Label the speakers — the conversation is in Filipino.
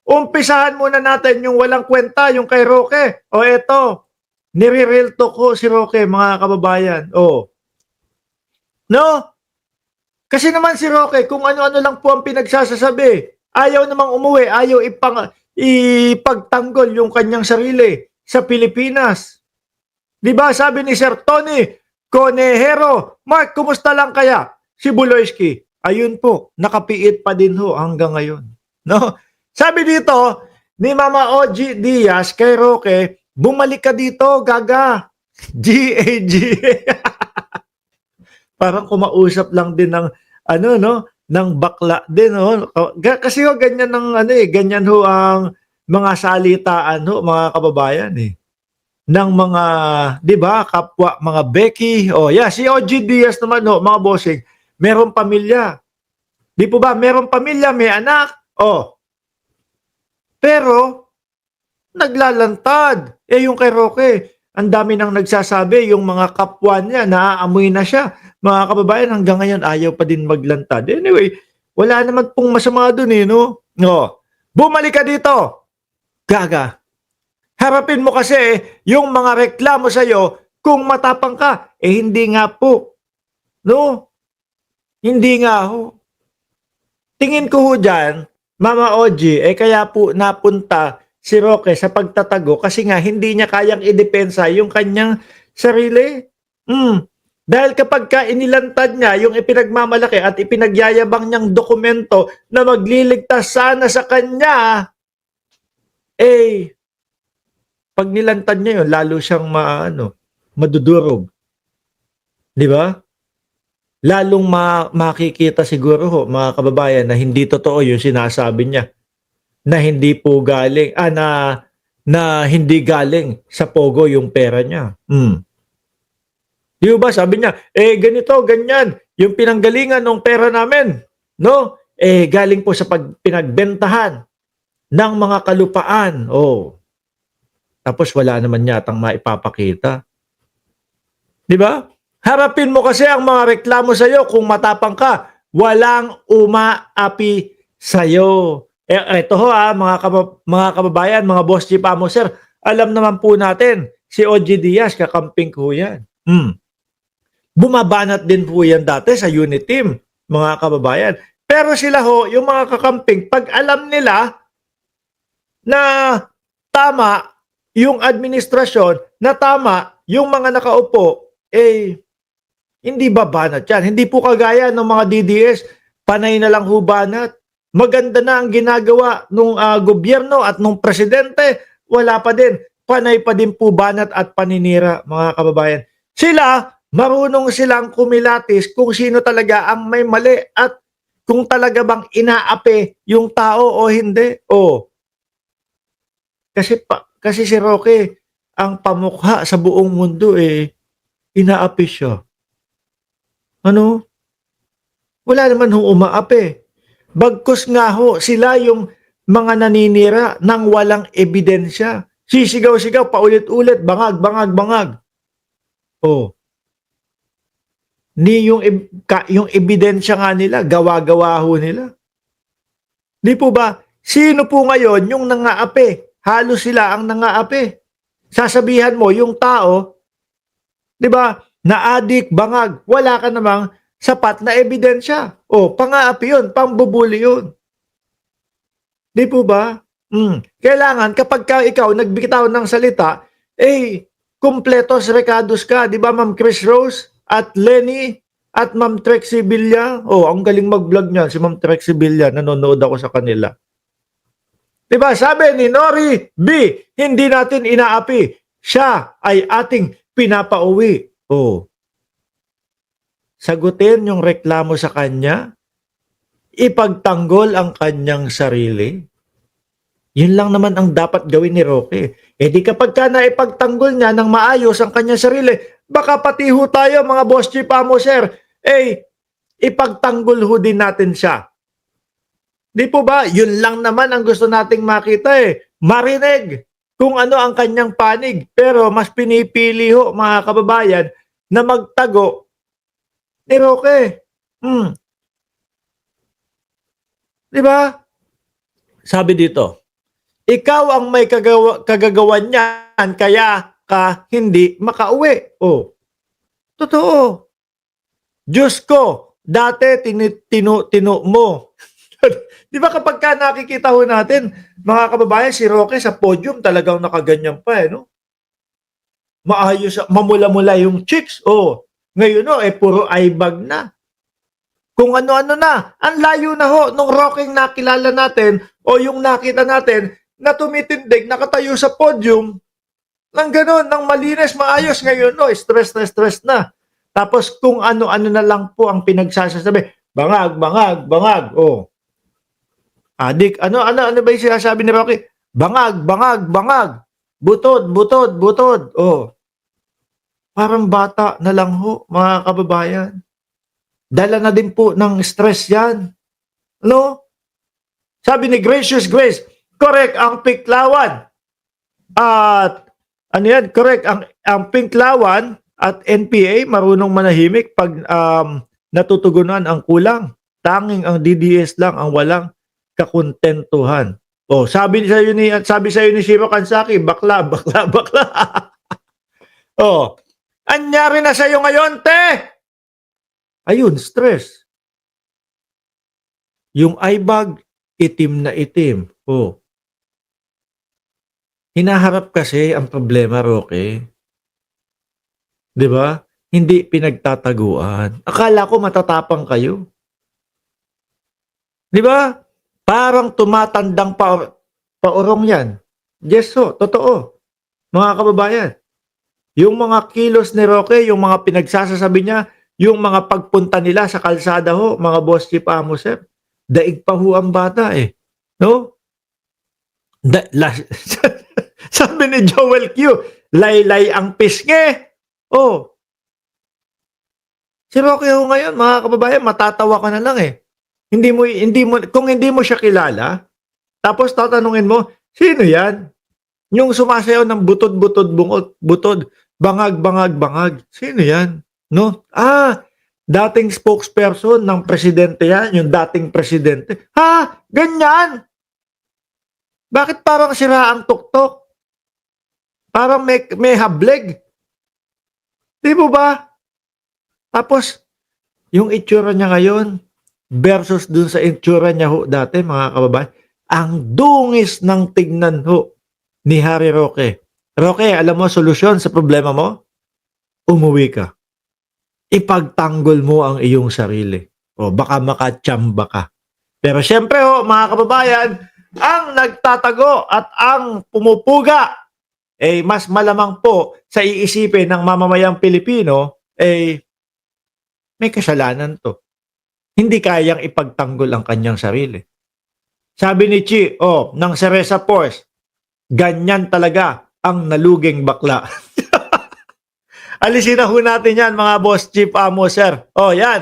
Speaker 1: Umpisahan muna natin yung walang kwenta, yung kay Roque. O eto, nire-real talk ko si Roque, mga kababayan. O, no? Kasi naman si Roque, kung ano-ano lang po ang pinagsasasabi. Ayaw namang umuwi, ayaw ipagtanggol yung kanyang sarili sa Pilipinas. Di ba sabi ni Sir Tony Conejero, Mark, kumusta lang kaya si Buloyski? Ayun po, nakapiit pa din ho hanggang ngayon. No? Sabi dito ni Mama OG Diaz kay Roque, bumalik ka dito, gaga. GAG. Parang kumausap lang din ng ano no, ng bakla din no. Kasi ho ganyan ng ano ganyan ho ang mga salitaan ho mga kababayan ng mga 'di ba, kapwa mga Becky. Oh, yeah, si OG Diaz naman ho, mga bossing, merong pamilya. 'Di po ba? Merong pamilya, may anak. Oh, pero naglalantad. Yung kay Roque, ang dami nang nagsasabi, yung mga kapwa niya, naaamoy na siya. Mga kababayan, hanggang ngayon ayaw pa din maglantad. Anyway, wala naman pong masama dun no? No. Bumalik ka dito, gaga. Harapin mo kasi yung mga reklamo sa'yo kung matapang ka. Hindi nga po. No? Hindi nga ho. Tingin ko ho dyan, Mama Oji, kaya po napunta si Roque sa pagtatago kasi nga hindi niya kayang idepensa yung kanyang sarili. Dahil kapag ka inilantad niya yung ipinagmamalaki at ipinagyayabang niyang dokumento na magliligtas sana sa kanya, pag nilantad niya yun, lalo siyang madudurog. Di ba? Lalong makikita siguro ho, mga kababayan, na hindi totoo yung sinasabi niya. Na hindi po galing, na hindi galing sa Pogo yung pera niya. Di ba? Sabi niya, ganito, ganyan, yung pinanggalingan ng pera namin, no? Galing po sa pinagbentahan ng mga kalupaan. Oh. Tapos wala naman yatang maipapakita. Di ba? Harapin mo kasi ang mga reklamo sa'yo kung matapang ka. Walang umaapi sa'yo. Ito ho mga kababayan, mga boss chief amo sir, alam naman po natin, si OG Diaz, kakamping ko yan. Bumabanat din po yan dati sa unit team, mga kababayan. Pero sila ho, yung mga kakamping, pag alam nila na tama yung administrasyon, na tama yung mga nakaupo, hindi ba banat yan? Hindi po kagaya ng mga DDS, panay na lang ho banat. Maganda na ang ginagawa nung gobyerno at nung presidente, wala pa din. Panay pa din po banat at paninira, mga kababayan. Sila, marunong silang kumilatis kung sino talaga ang may mali at kung talaga bang inaapi yung tao o hindi. Kasi si Roque, ang pamukha sa buong mundo inaapi siya. Ano? Wala naman ho umaapi. Bagkus nga ho, sila yung mga naninira nang walang ebidensya. Sisigaw-sigaw, paulit-ulit, bangag, bangag, bangag. Yung ebidensya nga nila, gawa-gawa ho nila. Di po ba? Sino po ngayon yung nangaapi? Halos sila ang nangaapi. Sasabihan mo, yung tao, di ba, na-addict, bangag, wala ka namang sapat na ebidensya. Pang-aapi yun, pambubuli yun. Di po ba? Kailangan kapag ikaw nagbitaw ng salita, kumpletos recados ka. Di ba, Ma'am Chris Rose at Lenny at Ma'am Trexie Villa? Ang galing mag-vlog niyan, si Ma'am Trexie Villa. Nanonood ako sa kanila. Di ba, sabi ni Nori B, hindi natin inaapi. Siya ay ating pinapauwi. Sagutin yung reklamo sa kanya, ipagtanggol ang kanyang sarili. Yun lang naman ang dapat gawin ni Roque. Di kapag ka naipagtanggol niya ng maayos ang kanyang sarili, baka pati ho tayo mga boss chief amo sir, ipagtanggol ho din natin siya. Di po ba? Yun lang naman ang gusto nating makita marinig kung ano ang kanyang panig. Pero mas pinipili ho mga kababayan na magtago ni Roque. Di ba? Sabi dito, Ikaw ang may kagagawan niyan kaya ka hindi makauwi. Oh, totoo. Diyos ko, dati tino mo. 'Di ba kapagka nakikita ho natin, mga kababayan, si Roque sa podium talagang nakaganyan pa, eh, 'no? Maayos, mamula-mula yung cheeks, oh. Ngayon ho, puro eye bag na. Kung ano-ano na. Ang layo na ho nung Roque nakilala natin o yung nakita natin na tumitindig, nakatayo sa podium ng gano'n, ng malinis, maayos. Ngayon no, stress na. Tapos kung ano-ano na lang po ang pinagsasasabi. Bangag, bangag, bangag. Oh. Adik, ano ba yung sinasabi ni Rocky? Bangag, bangag, bangag. Butod, butod, butod. Oh. Parang bata na lang ho, mga kababayan. Dala na din po ng stress yan. No? Sabi ni Gracious Grace, correct ang Pinklawan. At ano yan, correct ang Pinklawan at NPA marunong manahimik pag natutugunan ang kulang. Tanging ang DDS lang ang walang kakontentuhan. Oh, sabi sa iyo ni Shiro Kansaki, bakla, bakla, bakla. Oh, anyari na sa iyo ngayon, te. Ayun, stress. Yung eye bag, itim na itim. Oh. Hinaharap kasi ang problema, Roque. 'Di ba? Hindi pinagtataguan. Akala ko matatapang kayo. 'Di ba? Parang tumatandang paurong 'yan. Yes ho, totoo. Mga kababayan, yung mga kilos ni Roque, yung mga pinagsasasabi niya, yung mga pagpunta nila sa kalsada ho, mga boss chief amo sir, daig pa ho ang bata eh. No? Sabi ni Joel Q, laylay ang pisngi. Oh, si Roque ho ngayon, mga kababayan, matatawa ka na lang eh. Kung hindi mo siya kilala, tapos tatanungin mo, sino yan? Yung sumasayaw ng butod-butod bungot, butod, bangag, bangag, bangag. Sino yan? No? Dating spokesperson ng presidente yan, yung dating presidente. Ha? Ganyan? Bakit parang sira ang tuktok? Parang may hableg. Di mo ba? Tapos, yung itsura niya ngayon versus dun sa itsura niya ho dati, mga kababayan, ang dungis ng tignan ho ni Harry Roque. Roque, alam mo solusyon sa problema mo? Umuwi ka. Ipagtanggol mo ang iyong sarili. O baka makatsamba ka. Pero syempre ho, mga kababayan, ang nagtatago at ang pumupuga, mas malamang po sa iisipin ng mamamayang Pilipino, may kasalanan to. Hindi kayang ipagtanggol ang kanyang sarili. Sabi ni Chi, ng Cereza Force, ganyan talaga ang naluging bakla. Alisin na ho natin yan, mga boss chief amo sir. Yan.